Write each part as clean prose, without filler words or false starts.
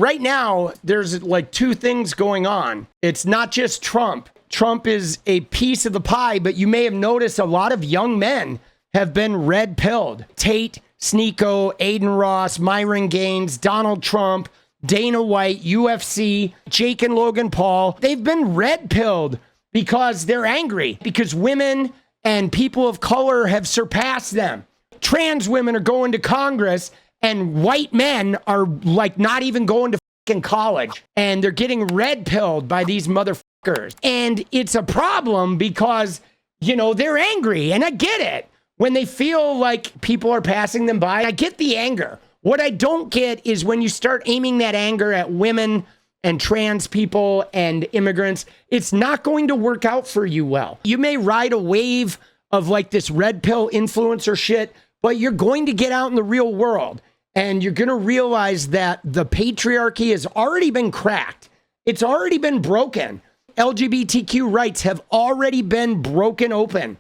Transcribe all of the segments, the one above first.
right now, there's like two things going on. It's not just Trump. Trump is a piece of the pie, but you may have noticed a lot of young men have been red-pilled. Tate, Sneeko, Aiden Ross, Myron Gaines, Donald Trump, Dana White, UFC, Jake and Logan Paul. They've been red-pilled because they're angry, because women and people of color have surpassed them. Trans women are going to Congress, and white men are like not even going to fucking college, and they're getting red-pilled by these motherfuckers. And it's a problem because, you know, they're angry, and I get it. When they feel like people are passing them by, I get the anger. What I don't get is when you start aiming that anger at women and trans people and immigrants, it's not going to work out for you well. You may ride a wave of like this red pill influencer shit, but you're going to get out in the real world and you're going to realize that the patriarchy has already been cracked. It's already been broken. LGBTQ rights have already been broken open.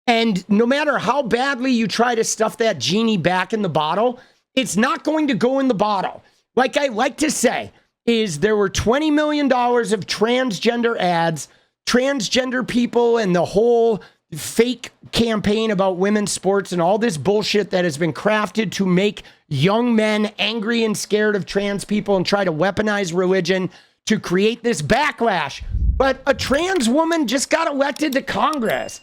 And no matter how badly you try to stuff that genie back in the bottle, it's not going to go in the bottle. Like I like to say, is there were $20 million of transgender ads, transgender people, and the whole fake campaign about women's sports and all this bullshit that has been crafted to make young men angry and scared of trans people and try to weaponize religion to create this backlash. But a trans woman just got elected to Congress.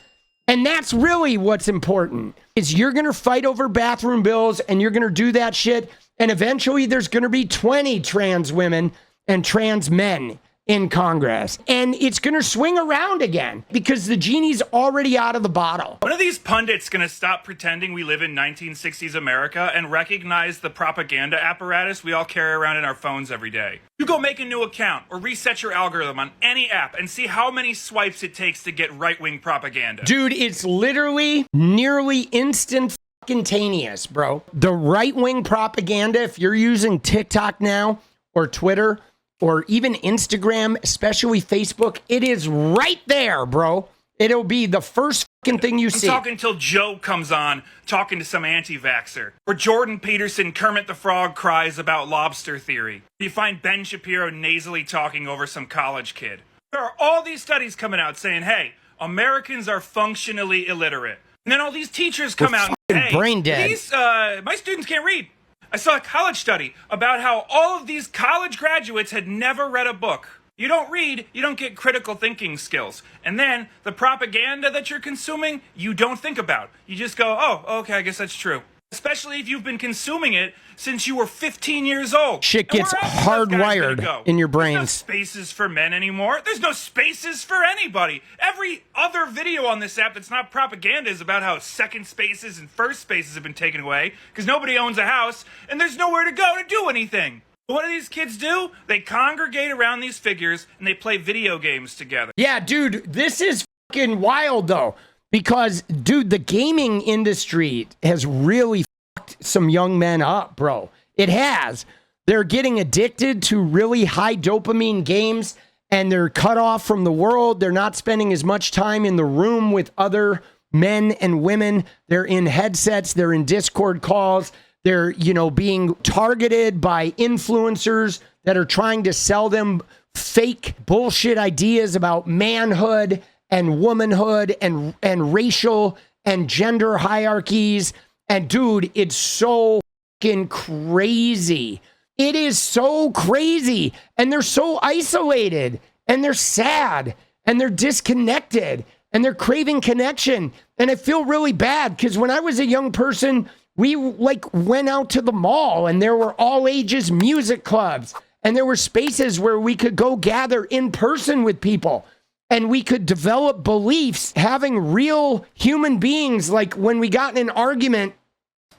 And that's really what's important, is you're going to fight over bathroom bills and you're going to do that shit. And eventually there's going to be 20 trans women and trans men in Congress. And it's going to swing around again because the genie's already out of the bottle. When are these pundits going to stop pretending we live in 1960s America and recognize the propaganda apparatus we all carry around in our phones every day? You go make a new account or reset your algorithm on any app and see how many swipes it takes to get right-wing propaganda. Dude, it's literally nearly instantaneous, bro. The right-wing propaganda, if you're using TikTok now or Twitter or even Instagram, especially Facebook, it is right there, bro. It'll be the first fucking thing you see. I'm talking until Joe comes on talking to some anti-vaxxer. Or Jordan Peterson, Kermit the Frog cries about lobster theory. You find Ben Shapiro nasally talking over some college kid. There are all these studies coming out saying, hey, Americans are functionally illiterate. And then all these teachers come out and say, hey, brain dead. My students can't read. I saw a college study about how all of these college graduates had never read a book. You don't read, you don't get critical thinking skills. And then the propaganda that you're consuming, you don't think about. You just go, oh, okay, I guess that's true. Especially if you've been consuming it since you were 15 years old. Shit gets hardwired in your brains. There's no spaces for men anymore. There's no spaces for anybody. Every other video on this app that's not propaganda is about how second spaces and first spaces have been taken away because nobody owns a house and there's nowhere to go to do anything. What do these kids do? They congregate around these figures and they play video games together. Yeah, dude, this is fucking wild though. Because, dude, the gaming industry has really fucked some young men up, bro. It has. They're getting addicted to really high dopamine games, and they're cut off from the world. They're not spending as much time in the room with other men and women. They're in headsets. They're in Discord calls. They're, you know, being targeted by influencers that are trying to sell them fake bullshit ideas about manhood and womanhood and racial and gender hierarchies. And dude, it's so fucking crazy. It is so crazy. And they're so isolated and they're sad and they're disconnected and they're craving connection. And I feel really bad because when I was a young person, we like went out to the mall and there were all ages music clubs and there were spaces where we could go gather in person with people. And we could develop beliefs, having real human beings. Like when we got in an argument,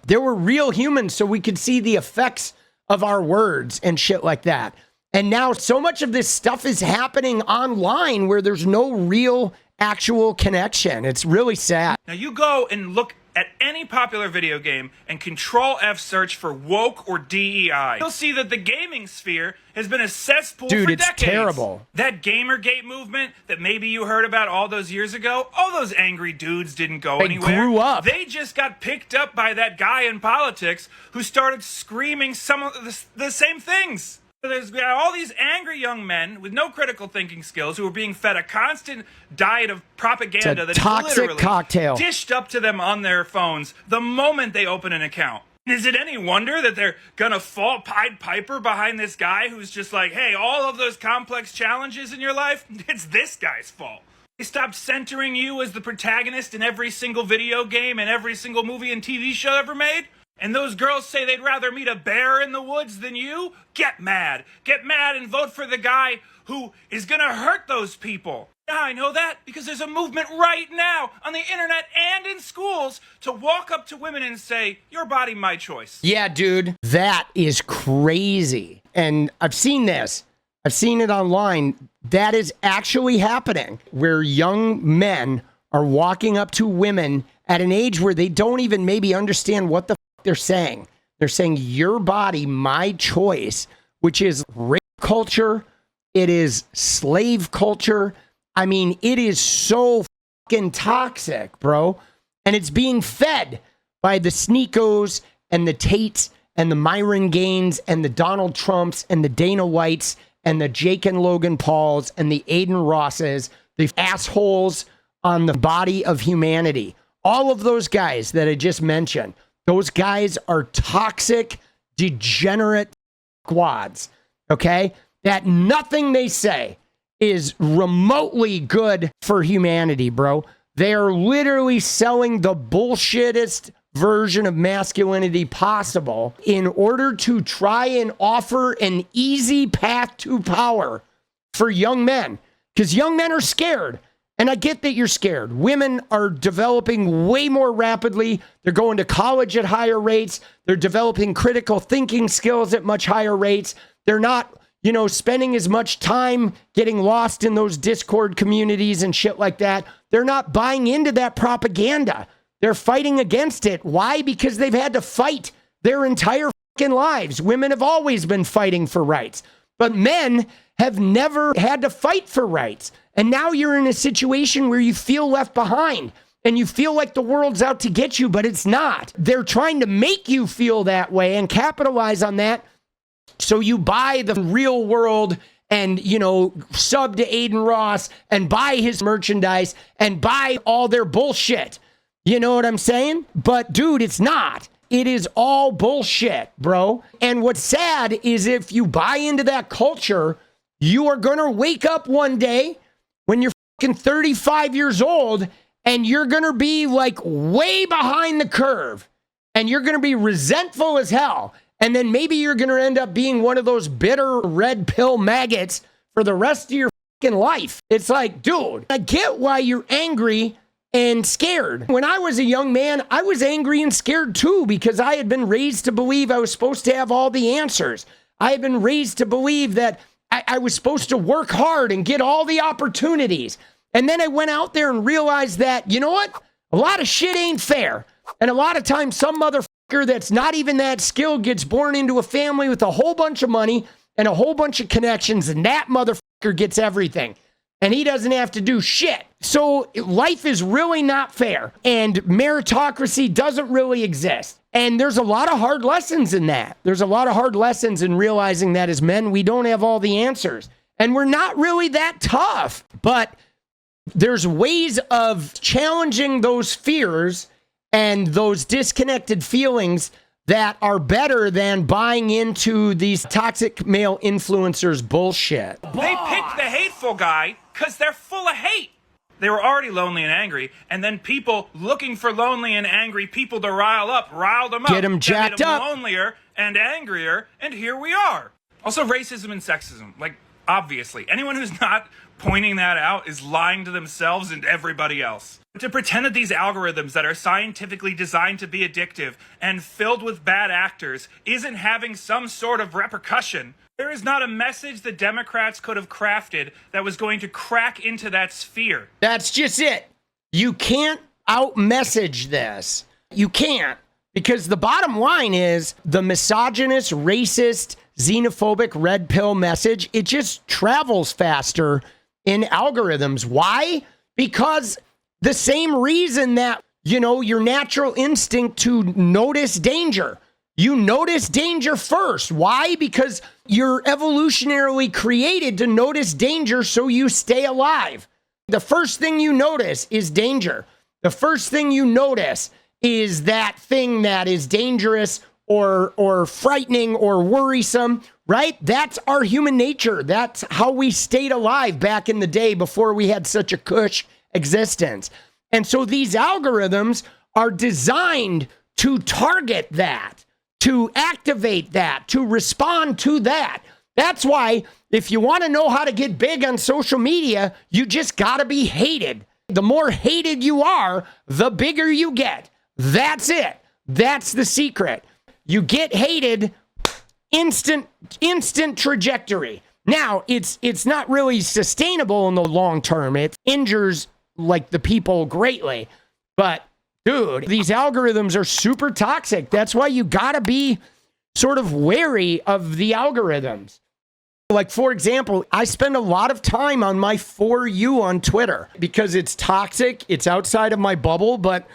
there were real humans so we could see the effects of our words and shit like that. And now so much of this stuff is happening online where there's no real actual connection. It's really sad. Now you go and look at any popular video game and Control F search for woke or DEI. You'll see that the gaming sphere has been a cesspool for decades. Dude, it's terrible. That Gamergate movement that maybe you heard about all those years ago, all those angry dudes didn't go anywhere. They grew up. They just got picked up by that guy in politics who started screaming some of the same things. So there's all these angry young men with no critical thinking skills who are being fed a constant diet of propaganda that is toxic literally cocktail dished up to them on their phones the moment they open an account. Is it any wonder that they're gonna fall Pied Piper behind this guy who's just like, hey, all of those complex challenges in your life, it's this guy's fault. They stopped centering you as the protagonist in every single video game and every single movie and TV show ever made? And those girls say they'd rather meet a bear in the woods than you? Get mad. Get mad and vote for the guy who is gonna hurt those people. Now I know that because there's a movement right now on the internet and in schools to walk up to women and say, your body, my choice. Yeah, dude, that is crazy. And I've seen this. I've seen it online. That is actually happening, where young men are walking up to women at an age where they don't even maybe understand what the they're saying. They're saying, your body, my choice, which is rape culture. It is slave culture. I mean, it is so fucking toxic, bro. And it's being fed by the Sneakos and the Tates and the Myron Gaines and the Donald Trumps and the Dana Whites and the Jake and Logan Pauls and the Aiden Rosses, the assholes on the body of humanity. All of those guys that I just mentioned, those guys are toxic, degenerate squads, okay? That nothing they say is remotely good for humanity, bro. They are literally selling the bullshittest version of masculinity possible in order to try and offer an easy path to power for young men. Because young men are scared. And I get that you're scared. Women are developing way more rapidly. They're going to college at higher rates. They're developing critical thinking skills at much higher rates. They're not, spending as much time getting lost in those Discord communities and shit like that. They're not buying into that propaganda. They're fighting against it. Why? Because they've had to fight their entire fucking lives. Women have always been fighting for rights, but men have never had to fight for rights. And now you're in a situation where you feel left behind and you feel like the world's out to get you, but it's not. They're trying to make you feel that way and capitalize on that. So you buy the Real World and, sub to Aiden Ross and buy his merchandise and buy all their bullshit. You know what I'm saying? But dude, it's not. It is all bullshit, bro. And what's sad is if you buy into that culture, you are going to wake up one day when you're fucking 35 years old and you're going to be like way behind the curve and you're going to be resentful as hell. And then maybe you're going to end up being one of those bitter red pill maggots for the rest of your fucking life. It's like, dude, I get why you're angry and scared. When I was a young man, I was angry and scared too, because I had been raised to believe I was supposed to have all the answers. I had been raised to believe that I was supposed to work hard and get all the opportunities. And then I went out there and realized that, you know what? A lot of shit ain't fair. And a lot of times some motherfucker that's not even that skilled gets born into a family with a whole bunch of money and a whole bunch of connections, and that motherfucker gets everything. And he doesn't have to do shit. So life is really not fair. And meritocracy doesn't really exist. And there's a lot of hard lessons in that. There's a lot of hard lessons in realizing that as men, we don't have all the answers. And we're not really that tough. But there's ways of challenging those fears and those disconnected feelings that are better than buying into these toxic male influencers bullshit. They picked the hateful guy because they're full of hate. They were already lonely and angry, and then people looking for lonely and angry people to riled them up. Get them jacked up. Lonelier and angrier, and here we are. Also, racism and sexism. Obviously. Anyone who's not pointing that out is lying to themselves and everybody else. To pretend that these algorithms that are scientifically designed to be addictive and filled with bad actors isn't having some sort of repercussion. There is not a message the Democrats could have crafted that was going to crack into that sphere. That's just it. You can't out-message this. You can't. Because the bottom line is the misogynist, racist, xenophobic red pill message, it just travels faster in algorithms. Why? Because the same reason that, your natural instinct to notice danger. You notice danger first. Why? Because You're evolutionarily created to notice danger so you stay alive. The first thing you notice is danger. The first thing you notice is that thing that is dangerous or frightening or worrisome, right? That's our human nature. That's how we stayed alive back in the day before we had such a cush existence. And so these algorithms are designed to target that, to activate that, to respond to that. That's why if you want to know how to get big on social media, you just got to be hated. The more hated you are, the bigger you get. That's it. That's the secret. You get hated, instant trajectory. Now, it's not really sustainable in the long term. It injures like the people greatly. But dude, these algorithms are super toxic. That's why you gotta be sort of wary of the algorithms. Like, for example, I spend a lot of time on my For You on Twitter because it's toxic. It's outside of my bubble, but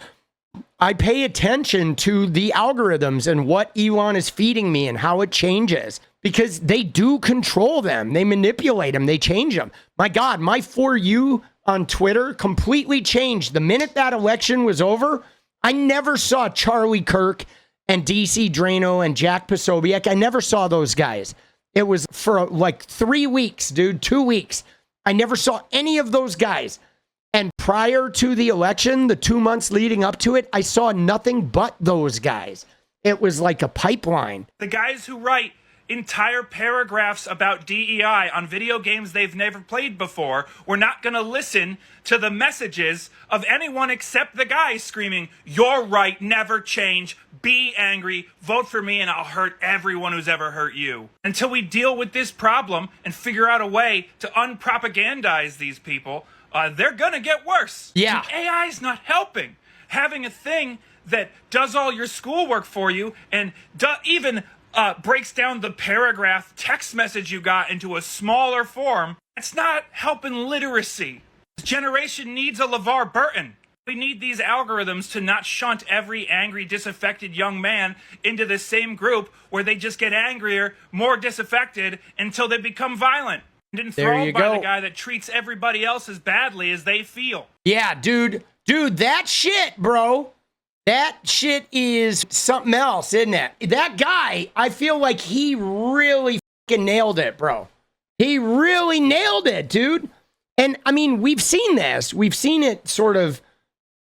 I pay attention to the algorithms and what Elon is feeding me and how it changes because they do control them. They manipulate them. They change them. My God, my For You on Twitter completely changed. The minute that election was over, I never saw Charlie Kirk and DC Drano and 𝗪𝗪𝗡𝗍𝗪. I never saw those guys. It was for like 3 weeks, dude, 2 weeks. I never saw any of those guys. And prior to the election, the 2 months leading up to it, I saw nothing but those guys. It was like a pipeline. The guys who write entire paragraphs about DEI on video games they've never played before, we're not going to listen to the messages of anyone except the guy screaming, "You're right, never change, be angry, vote for me, and I'll hurt everyone who's ever hurt you." Until we deal with this problem and figure out a way to unpropagandize these people, they're gonna get worse. Yeah. And AI's not helping. Having a thing that does all your schoolwork for you and even breaks down the paragraph text message you got into a smaller form, it's not helping literacy. This generation needs a LeVar Burton. We need these algorithms to not shunt every angry, disaffected young man into the same group where they just get angrier, more disaffected until they become violent. Enthralled by the guy that treats everybody else as badly as they feel. Yeah, dude, that shit, bro. That shit is something else, isn't it? That guy, I feel like he really fucking nailed it, bro. He really nailed it, dude. And I mean, we've seen this. We've seen it sort of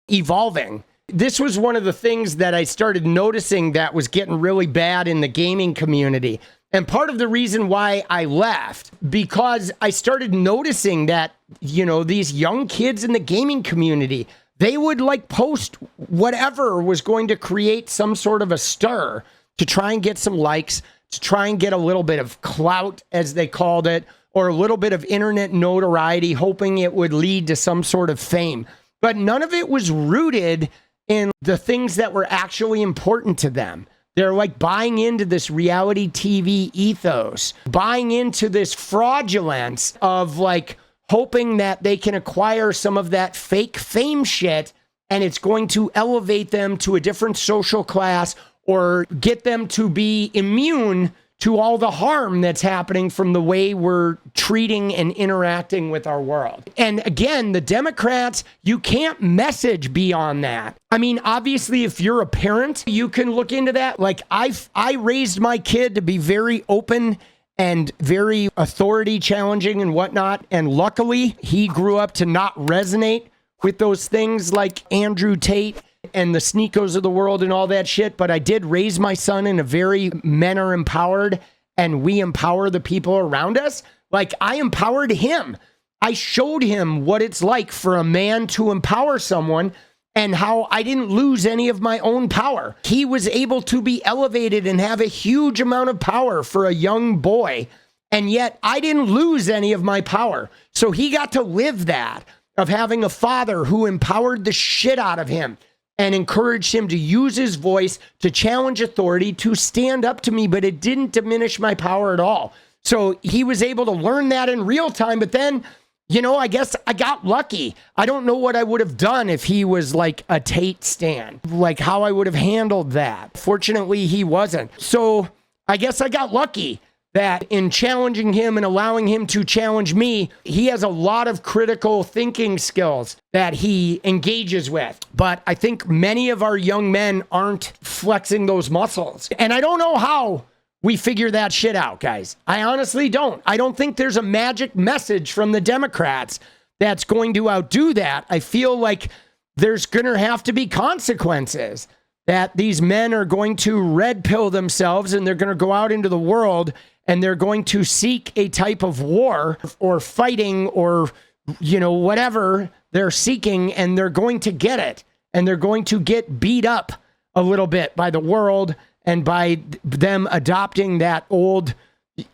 evolving. This was one of the things that I started noticing that was getting really bad in the gaming community. And part of the reason why I left, because I started noticing that, you know, these young kids in the gaming community, they would like post whatever was going to create some sort of a stir to try and get some likes, to try and get a little bit of clout, as they called it, or a little bit of internet notoriety, hoping it would lead to some sort of fame. But none of it was rooted in the things that were actually important to them. They're like buying into this reality TV ethos, buying into this fraudulence of like hoping that they can acquire some of that fake fame shit and it's going to elevate them to a different social class or get them to be immune to all the harm that's happening from the way we're treating and interacting with our world. And again, the Democrats, you can't message beyond that. I mean, obviously, if you're a parent, you can look into that. Like I raised my kid to be very open and very authority challenging and whatnot. And luckily, he grew up to not resonate with those things like Andrew Tate and the Sneakos of the world and all that shit. But I did raise my son in a very men are empowered and we empower the people around us. Like I empowered him. I showed him what it's like for a man to empower someone and how I didn't lose any of my own power. He was able to be elevated and have a huge amount of power for a young boy. And yet I didn't lose any of my power. So he got to live that of having a father who empowered the shit out of him and encouraged him to use his voice to challenge authority, to stand up to me, but it didn't diminish my power at all. So he was able to learn that in real time. But then, you know, I guess I got lucky. I don't know what I would have done if he was like a Tate stan, like how I would have handled that. Fortunately, he wasn't. So I guess I got lucky. that in challenging him and allowing him to challenge me, he has a lot of critical thinking skills that he engages with. But I think many of our young men aren't flexing those muscles. And I don't know how we figure that shit out, guys. I honestly don't. I don't think there's a magic message from the Democrats that's going to outdo that. I feel like there's going to have to be consequences, that these men are going to red pill themselves and they're going to go out into the world and they're going to seek a type of war or fighting or, whatever they're seeking, and they're going to get it. And they're going to get beat up a little bit by the world and by them adopting that old,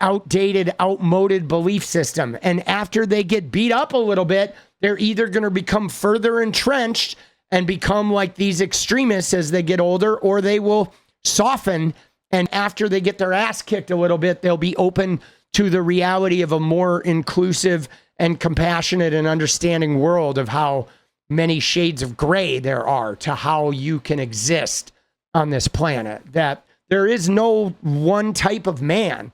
outdated, outmoded belief system. And after they get beat up a little bit, they're either going to become further entrenched and become like these extremists as they get older, or they will soften. And after they get their ass kicked a little bit, they'll be open to the reality of a more inclusive and compassionate and understanding world of how many shades of gray there are to how you can exist on this planet. That there is no one type of man.